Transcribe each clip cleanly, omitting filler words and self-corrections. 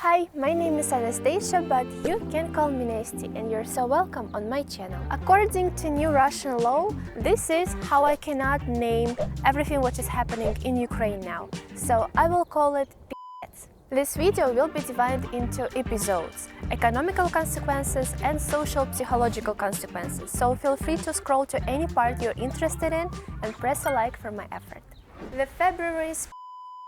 Hi, my name is Anastasia, but you can call me Nasty, and you're so welcome on my channel. According to new Russian law, this is how I cannot name everything what is happening in Ukraine now. So I will call it p***. This video will be divided into episodes: economical consequences and social psychological consequences. So feel free to scroll to any part you're interested in and press a like for my effort. The February's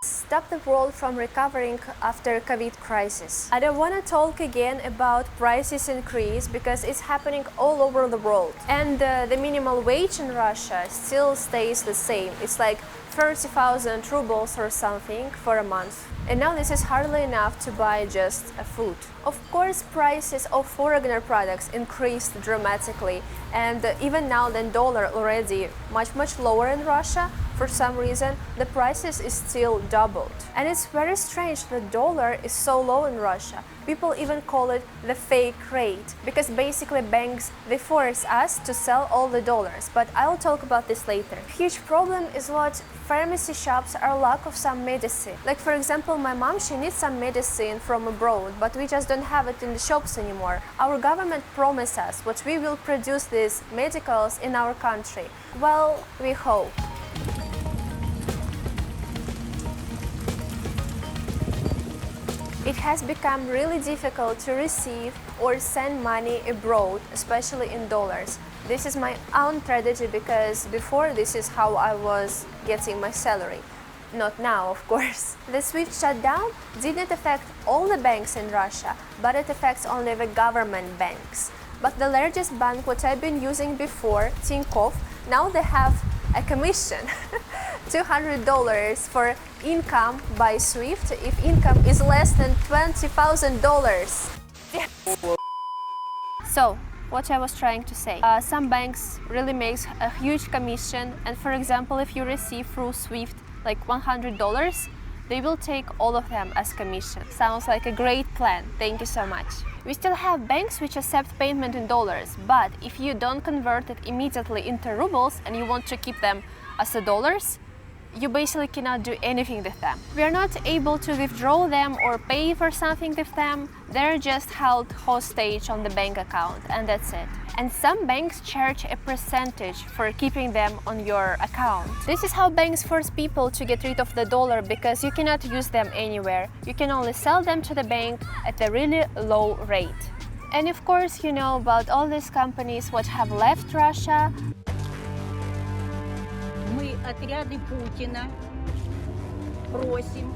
stop the world from recovering after COVID crisis. I don't want to talk again about prices increase because it's happening all over the world. And the minimum wage in Russia still stays the same. It's like 30,000 rubles or something for a month. And now this is hardly enough to buy just a food. Of course, prices of foreigner products increased dramatically, and even now the dollar already much lower in Russia. For some reason, the prices is still doubled. And it's very strange the dollar is so low in Russia. People even call it the fake rate, because basically banks, they force us to sell all the dollars. But I'll talk about this later. Huge problem is what pharmacy shops are lack of some medicine. Like for example, my mom, she needs some medicine from abroad, but we just don't have it in the shops anymore. Our government promised us that we will produce these medicals in our country. Well, we hope. It has become really difficult to receive or send money abroad, especially in dollars. This is my own tragedy because before this is how I was getting my salary. Not now, of course. The SWIFT shutdown didn't affect all the banks in Russia, but it affects only the government banks. But the largest bank, what I've been using before, Tinkoff, now they have a commission. $200 for income by SWIFT if income is less than $20,000. So, what I was trying to say, some banks really makes a huge commission, and for example, if you receive through SWIFT like $100, they will take all of them as commission. Sounds like a great plan. Thank you so much. We still have banks which accept payment in dollars, but if you don't convert it immediately into rubles and you want to keep them as dollars, you basically cannot do anything with them. We are not able to withdraw them or pay for something with them. They're just held hostage on the bank account, and that's it. And some banks charge a percentage for keeping them on your account. This is how banks force people to get rid of the dollar, because you cannot use them anywhere. You can only sell them to the bank at a really low rate. And of course, you know about all these companies what have left Russia. Мы отряды Путина просим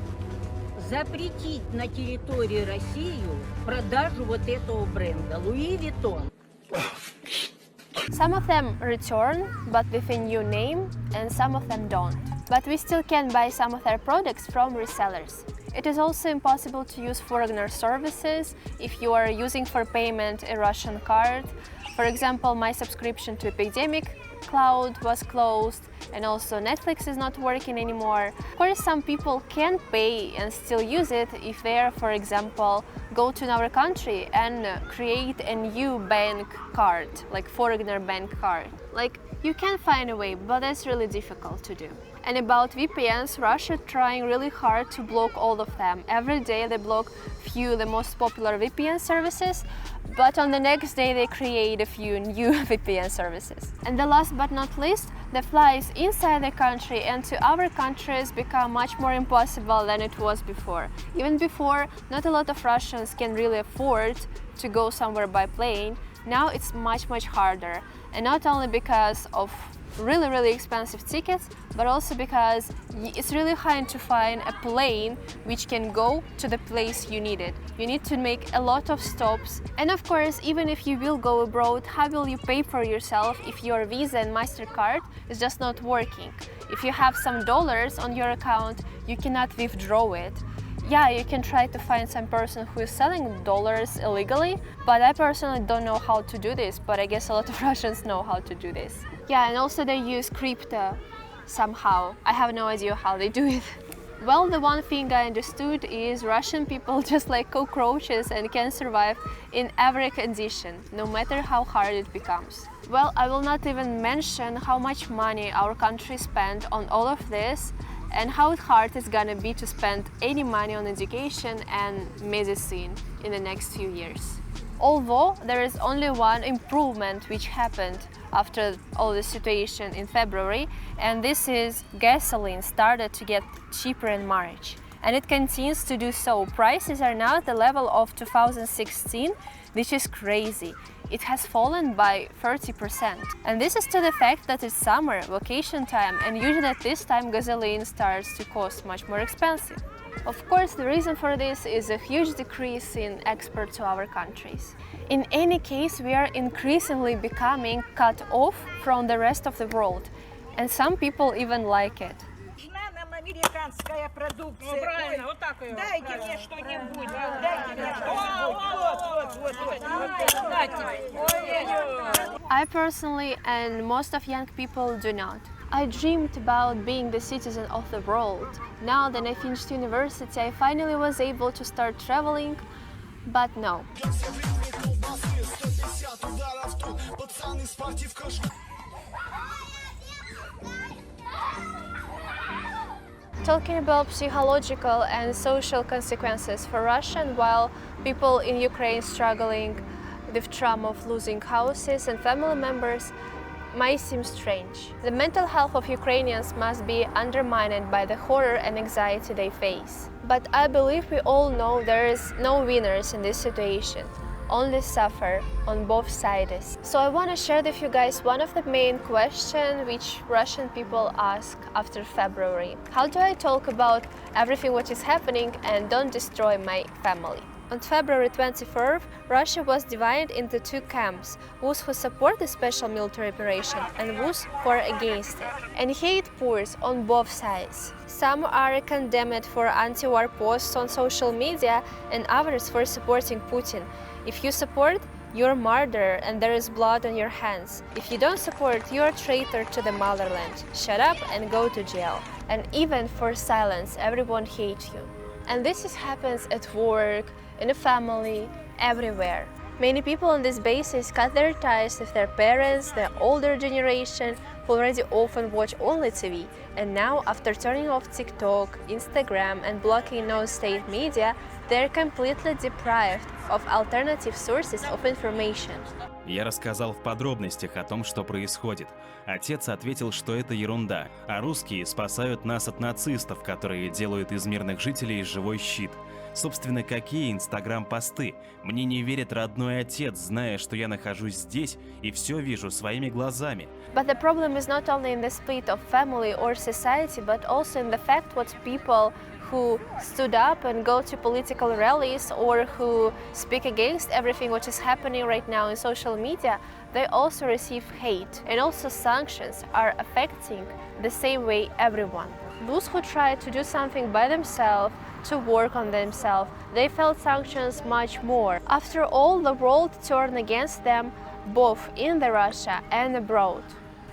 запретить на территории России продажу вот этого бренда Louis Vuitton. Some of them return, but with a new name, and some of them don't. But we still can buy some of their products from resellers. It is also impossible to use foreigner services if you are using for payment a Russian card. For example, my subscription to Epidemic Cloud was closed, and also Netflix is not working anymore. Of course, some people can pay and still use it if they are, for example, go to another country and create a new bank card, like foreigner bank card. Like, you can find a way, but that's really difficult to do. And about VPNs, Russia trying really hard to block all of them. Every day they block few the most popular VPN services, but on the next day they create a few new VPN services. And the last but not least, the flights inside the country and to other countries become much more impossible than it was before. Even before, not a lot of Russians can really afford to go somewhere by plane. Now it's much harder, and not only because of really expensive tickets, but also because it's really hard to find a plane which can go to the place you need it. You need to make a lot of stops, and of course, even if you will go abroad, how will you pay for yourself if your Visa and MasterCard is just not working? If you have some dollars on your account, you cannot withdraw it. Yeah, you can try to find some person who is selling dollars illegally, but I personally don't know how to do this, but I guess a lot of Russians know how to do this. Yeah, and also they use crypto somehow. I have no idea how they do it. Well, the one thing I understood is Russian people just like cockroaches and can survive in every condition, no matter how hard it becomes. Well, I will not even mention how much money our country spent on all of this, and how hard it's gonna be to spend any money on education and medicine in the next few years. Although there is only one improvement which happened after all the situation in February, and this is gasoline started to get cheaper in March. And it continues to do so. Prices are now at the level of 2016, which is crazy. It has fallen by 30%. And this is to the fact that it's summer, vacation time, and usually at this time gasoline starts to cost much more expensive. Of course, the reason for this is a huge decrease in export to our countries. In any case, we are increasingly becoming cut off from the rest of the world, and some people even like it. Американская продукция. Ну, правильно, вот так ее. Дайте мне что-нибудь. Дайте мне что-нибудь. I personally and most of young people do not. I dreamed about being the citizen of the world. Now that I finished university, I finally was able to start traveling, but no. Talking about psychological and social consequences for Russia, while people in Ukraine struggling with trauma of losing houses and family members, might seem strange. The mental health of Ukrainians must be undermined by the horror and anxiety they face. But I believe we all know there is no winners in this situation, only suffer on both sides. So I want to share with you guys one of the main questions which Russian people ask after February. How do I talk about everything what is happening and don't destroy my family? On February 24th, Russia was divided into two camps, those who support the special military operation and those who are against it. And hate pours on both sides. Some are condemned for anti-war posts on social media and others for supporting Putin. If you support, you're a martyr and there is blood on your hands. If you don't support, you're a traitor to the motherland. Shut up and go to jail. And even for silence, everyone hates you. And this happens at work, in a family, everywhere. Many people on this basis cut their ties with their parents, the older generation, who already often watch only TV. And now, after turning off TikTok, Instagram and blocking non-state media, they're completely deprived of alternative sources of information. Я рассказал в подробностях о том, что происходит. Отец ответил, что это ерунда, а русские спасают нас от нацистов, которые делают из мирных жителей живой щит. Собственно, какие инстаграм-посты? Мне не верит родной отец, зная, что я нахожусь здесь и все вижу своими глазами. But the problem is not only in the split of family or society, but also in the fact what people who stood up and go to political rallies or who speak against everything which is happening right now in social media, they also receive hate. And also sanctions are affecting the same way everyone. Those who try to do something by themselves, to work on themselves, they felt sanctions much more. After all, the world turned against them, both in the Russia and abroad.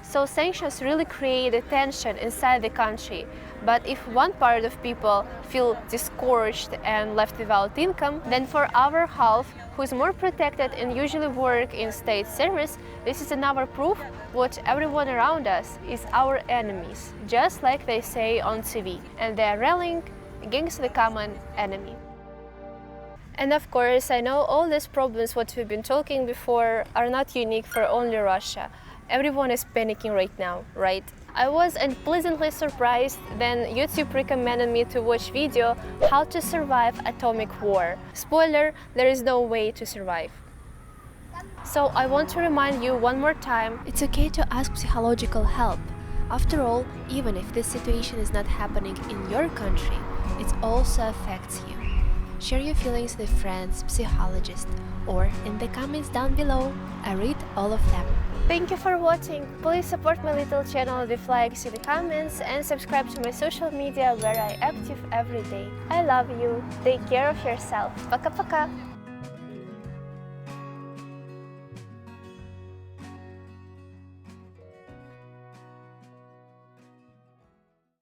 So sanctions really create a tension inside the country. But if one part of people feel discouraged and left without income, then for our half, who is more protected and usually work in state service, this is another proof what everyone around us is our enemies, just like they say on TV, and they are rallying against the common enemy. And of course, I know all these problems what we've been talking before are not unique for only Russia. Everyone is panicking right now, right? I was unpleasantly surprised then YouTube recommended me to watch video How to Survive Atomic War. Spoiler, there is no way to survive. So I want to remind you one more time, it's okay to ask psychological help. After all, even if this situation is not happening in your country, it also affects you. Share your feelings with friends, psychologists, or in the comments down below. I read all of them. Thank you for watching. Please support my little channel with likes in the comments and subscribe to my social media where I active every day. I love you. Take care of yourself. Пока-пока.